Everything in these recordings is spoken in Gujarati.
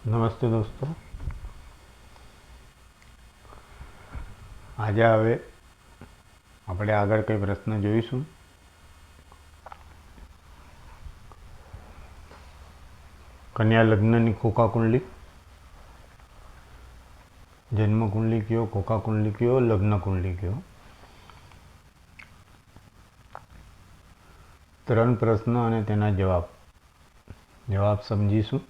નમસ્તે દોસ્તો, આજે હવે આપણે આગળ કઈ પ્રશ્ન જોઈશું. કન્યા લગ્નની ખોખા કુંડલી, જન્મ કુંડલી કયો, ખોખા કુંડલી કયો, લગ્ન કુંડલી કયો. 3 પ્રશ્ન અને તેના જવાબ સમજીશું.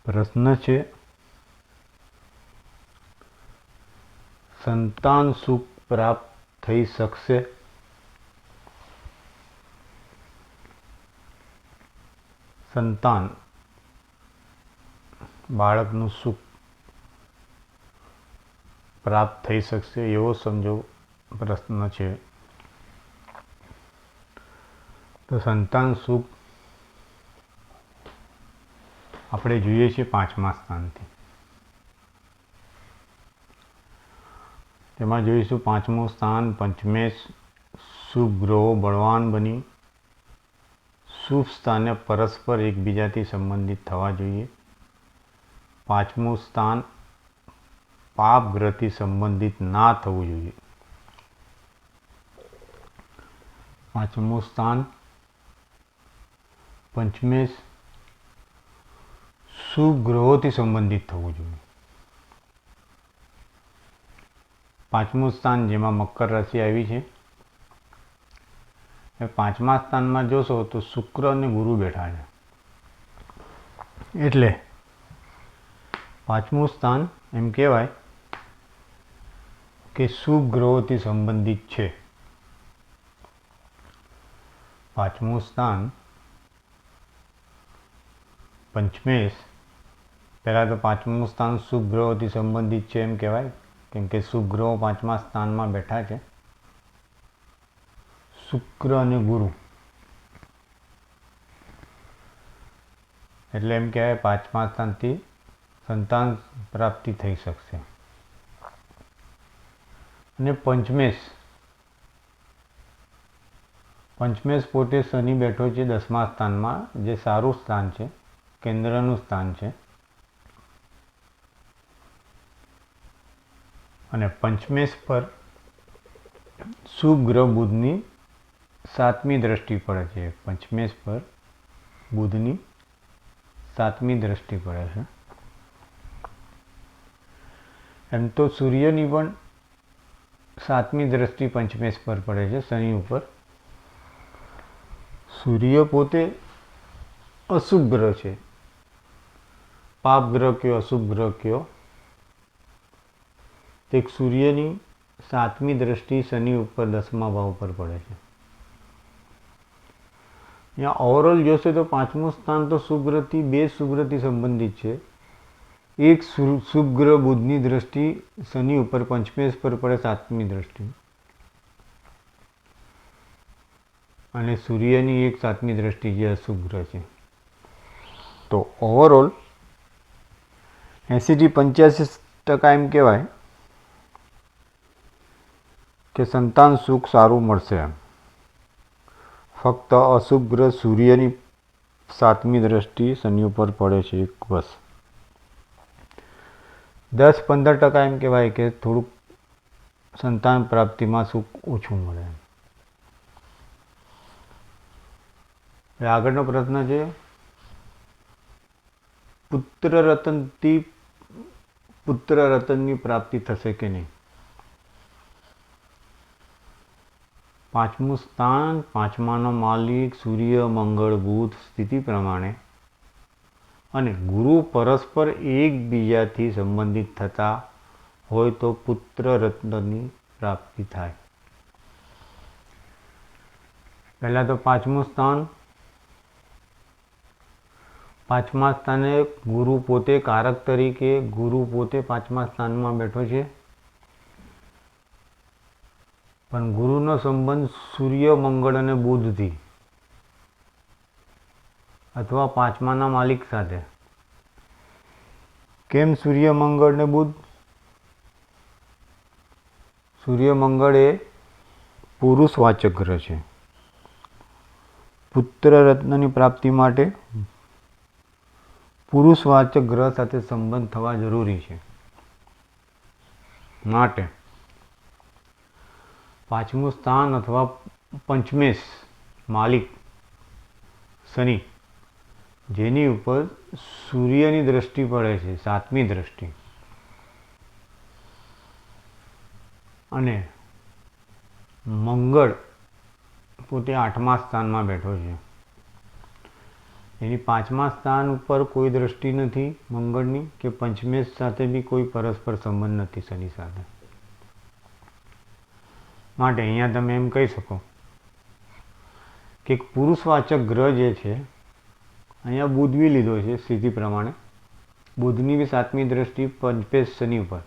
પ્રશ્ન છે, સંતાન સુખ પ્રાપ્ત થઈ શકશે? સંતાન, બાળકનું સુખ પ્રાપ્ત થઈ શકશે એવો સમજો પ્રશ્ન છે. તો સંતાન સુખ આપણે જોઈએ છીએ 5મા સ્થાનથી. તેમાં જોઈશું 5મું સ્થાન પંચમેશ, શુભ ગ્રહો બળવાન બની શુભ સ્થાને પરસ્પર એકબીજાથી સંબંધિત થવા જોઈએ. 5મું સ્થાન પાપ ગ્રહથી સંબંધિત ના થવું જોઈએ. 5મું સ્થાન પંચમેશ શુભ ગ્રહોથી સંબંધિત થવું જોઈએ. 5મું સ્થાન જેમાં મકર રાશિ આવી છે, એ 5મા સ્થાનમાં જોશો તો શુક્ર અને ગુરુ બેઠા છે. એટલે 5મું સ્થાન એમ કહેવાય કે શુભ ગ્રહોથી સંબંધિત છે. 5મું સ્થાન પંચમેશ, પહેલાં તો 5મું સ્થાન શુભ ગ્રહોથી સંબંધિત છે એમ કહેવાય, કેમ કે શુભ ગ્રહો 5મા સ્થાનમાં બેઠા છે, શુક્ર અને ગુરુ. એટલે એમ કહેવાય 5મા સ્થાનથી સંતાન પ્રાપ્તિ થઈ શકશે. અને પંચમેશ પોતે શનિ બેઠો છે 10મા સ્થાનમાં, જે સારું સ્થાન છે, કેન્દ્રનું સ્થાન છે. અને પંચમેશ પર શુભ ગ્રહ બુધની 7મી દ્રષ્ટિ પડે છે. પંચમેશ પર બુધની 7મી દ્રષ્ટિ પડે છે. એમ તો સૂર્યની પણ 7મી દ્રષ્ટિ પંચમેશ પર પડે છે, શનિ ઉપર. સૂર્ય પોતે અશુભ ગ્રહ છે, પાપ ગ્રહ કયો, અશુભ ગ્રહ કયો. તે સૂર્યની 7મી દ્રષ્ટિ શનિ ઉપર 10મા ભાવ પર પડે છે. અહીંયા ઓવરઓલ જોશે તો 5મું સ્થાન તો શુભ ગ્રહથી 2 શુભ ગ્રહથી સંબંધિત છે. એક શુભ ગ્રહ બુધની દ્રષ્ટિ શનિ ઉપર પંચમેશ પર પડે 7મી દ્રષ્ટિ, અને સૂર્યની એક 7મી દ્રષ્ટિ જે અશુભ ગ્રહ છે. તો ઓવરઓલ 80 થી 85% એમ કહેવાય કે સંતાન સુખ સારું મળશે. ફક્ત અશુભ ગ્રહ સૂર્યની 7મી દ્રષ્ટિ શનિ ઉપર પડે છે, એક બસ. 10-15% એમ કહેવાય કે થોડુંક સંતાન પ્રાપ્તિમાં સુખ ઓછું મળે. આગળનો પ્રશ્ન છે, પુત્ર રતનની પ્રાપ્તિ થશે કે નહીં? 5મું સ્થાન, 5માનો માલિક સૂર્ય, મંગળ, બુધ સ્થિતિ પ્રમાણે અને ગુરુ પરસ્પર એકબીજાથી સંબંધિત થતા હોય તો પુત્ર રત્નની પ્રાપ્તિ થાય. પહેલાં તો 5મું સ્થાન, 5મા સ્થાને ગુરુ પોતે કારક તરીકે, ગુરુ પોતે 5મા સ્થાનમાં બેઠો છે, પણ ગુરુનો સંબંધ સૂર્ય, મંગળ અને બુધથી અથવા 5માના માલિક સાથે. કેમ સૂર્ય, મંગળ ને બુધ? સૂર્ય મંગળ એ પુરુષવાચક ગ્રહ છે. પુત્ર રત્નની પ્રાપ્તિ માટે પુરુષવાચક ગ્રહ સાથે સંબંધ થવા જરૂરી છે. માટે પાંચમું સ્થાન અથવા પંચમેશ માલિક શનિ, જેની ઉપર સૂર્યની દ્રષ્ટિ પડે છે, 7મી દ્રષ્ટિ, અને મંગળ પોતે 8મા સ્થાનમાં બેઠો છે. એની 5મા સ્થાન ઉપર કોઈ દ્રષ્ટિ નથી મંગળની, કે પંચમેશ સાથે બી કોઈ પરસ્પર સંબંધ નથી શનિ સાથે. માટે અહીંયા તમે એમ કહી શકો કે પુરુષવાચક ગ્રહ જે છે, અહીંયા બુધ બી લીધો છે સ્થિતિ પ્રમાણે, બુધની બી 7મી દ્રષ્ટિ પંચમેશ શનિ ઉપર.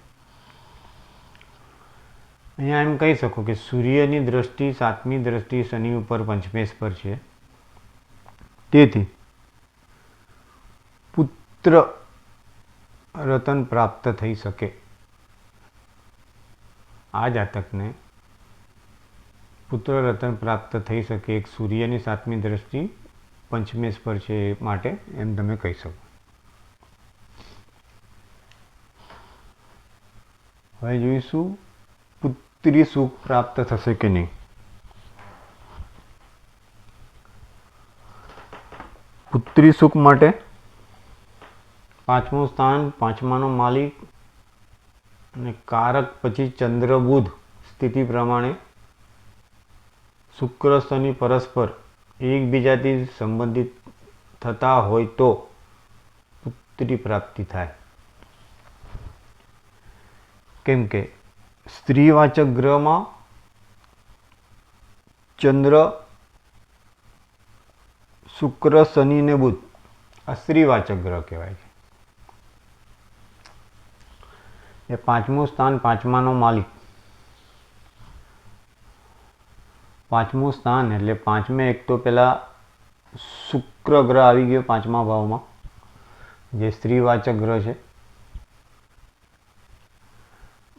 અહીંયા એમ કહી શકો કે સૂર્યની દ્રષ્ટિ 7મી દ્રષ્ટિ શનિ ઉપર પંચમેશ પર છે. તેથી પુત્ર રતન પ્રાપ્ત થઈ શકે. આ જાતકને પુત્ર રતન પ્રાપ્ત થઈ શકે એક સૂર્યની 7મી દ્રષ્ટિ પંચમેશ પર છે, એ માટે એમ તમે કહી શકો. હવે જોઈશું પુત્રી સુખ પ્રાપ્ત થશે કે નહીં. પુત્રી સુખ માટે 5મું સ્થાન, 5માનો માલિક અને કારક પછી ચંદ્ર બુધ સ્થિતિ પ્રમાણે શુક્ર શનિ પરસ્પર એકબીજાથી સંબંધિત થતા હોય તો પુત્રી પ્રાપ્તિ થાય. કેમ કે સ્ત્રીવાચક ગ્રહમાં ચંદ્ર, શુક્ર, શનિ ને બુધ આ સ્ત્રીવાચક ગ્રહ કહેવાય છે. એ 5મું સ્થાન, 5માનો માલિક. 5મું સ્થાન એટલે 5મે એક તો પેલા શુક્ર ગ્રહ આવી ગયો 5મા ભાવમાં, જે સ્ત્રીવાચક ગ્રહ છે.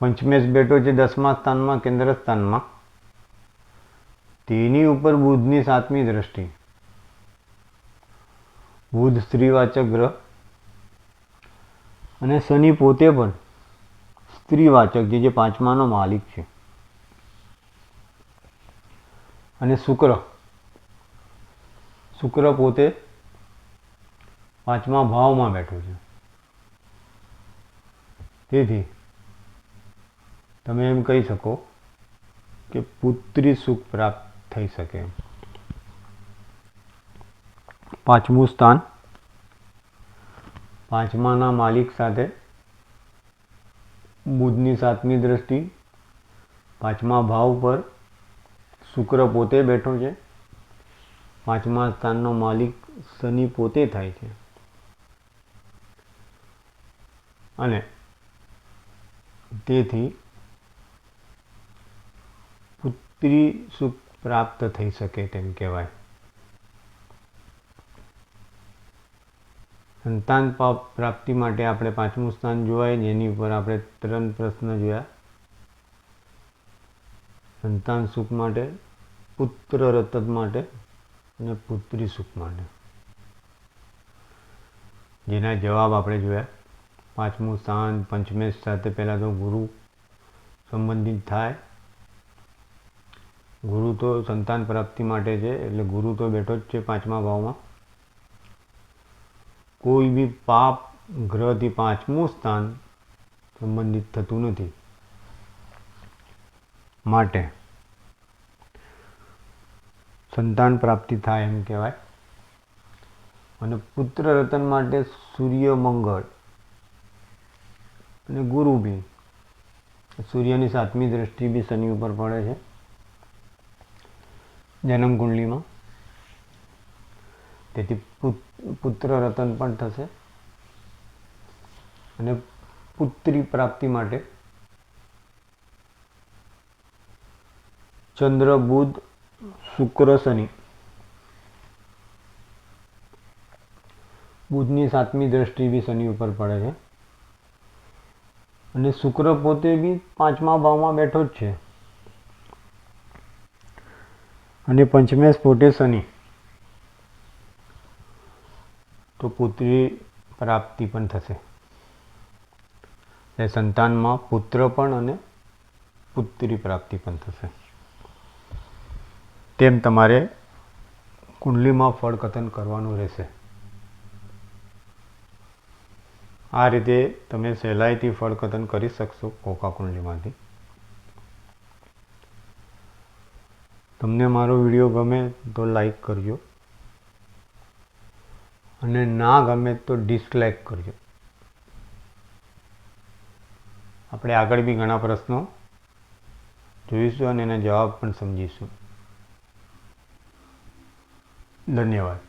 પંચમેશ બેઠો છે 10મા સ્થાનમાં, કેન્દ્ર સ્થાનમાં. તેની ઉપર બુધની 7મી દ્રષ્ટિ. બુધ સ્ત્રીવાચક ગ્રહ અને શનિ પોતે પણ સ્ત્રીવાચક, જે 5માનો માલિક છે. અને શુક્ર પોતે 5મા ભાવમાં બેઠો છે. તેથી તમે એમ કહી શકો કે પુત્રી સુખ પ્રાપ્ત થઈ શકે. 5મું સ્થાન, 5માના માલિક સાથે બુધની 7મી દ્રષ્ટિ, 5મા ભાવ પર શુક્ર પોતે બેઠો છે. 5મા સ્થાનનો માલિક શનિ પોતે થાય છે. અને તેથી પુત્રી સુખ પ્રાપ્ત થઈ શકે તેમ કહેવાય. સંતાન પ્રાપ્તિ માટે આપણે 5મું સ્થાન જોવાય, જેની ઉપર આપણે 3 પ્રશ્ન જોયા. સંતાન સુખ માટે, પુત્ર રતન માટે અને પુત્રી સુખ માટે, જેના જવાબ આપણે જોયા. 5મું સ્થાન પંચમેશ સાથે પહેલાં તો ગુરુ સંબંધિત થાય. ગુરુ તો સંતાન પ્રાપ્તિ માટે છે, એટલે ગુરુ તો બેઠો જ છે 5મા ભાવમાં. કોઈ બી પાપ ગ્રહથી 5મું સ્થાન સંબંધિત થતું નથી. માટે સંતાન પ્રાપ્તિ થાય એમ કહેવાય. અને પુત્ર રતન માટે સૂર્ય, મંગળ અને ગુરુ બી, સૂર્યની 7મી દ્રષ્ટિ બી શનિ ઉપર પડે છે જન્મ કુંડલીમાં. તેથી પુત્ર રતન પણ થશે. અને પુત્રી પ્રાપ્તિ માટે ચંદ્ર, બુધ, શુક્ર, શનિ. બુધની 7મી દ્રષ્ટિ બી શનિ ઉપર પડે છે. અને શુક્ર પોતે બી 5મા ભાવમાં બેઠો જ છે. અને પંચમેશ પોતે શનિ. તો પુત્રી પ્રાપ્તિ પણ થશે. એટલે સંતાનમાં પુત્ર પણ અને પુત્રી પ્રાપ્તિ પણ થશે. તેમ તમારે કુંડલીમાં ફળકથન કરવાનું રહેશે. આ રીતે તમે સહેલાઈથી ફળકથન કરી શકશો કોકા કુંડલીમાંથી. તમને મારો વિડીયો ગમે તો લાઈક કરજો અને ના ગમે તો ડિસલાઈક કરજો. આપણે આગળ બી ઘણા પ્રશ્નો જોઈશું અને એના જવાબ પણ સમજીશું. ધન્યવાદ.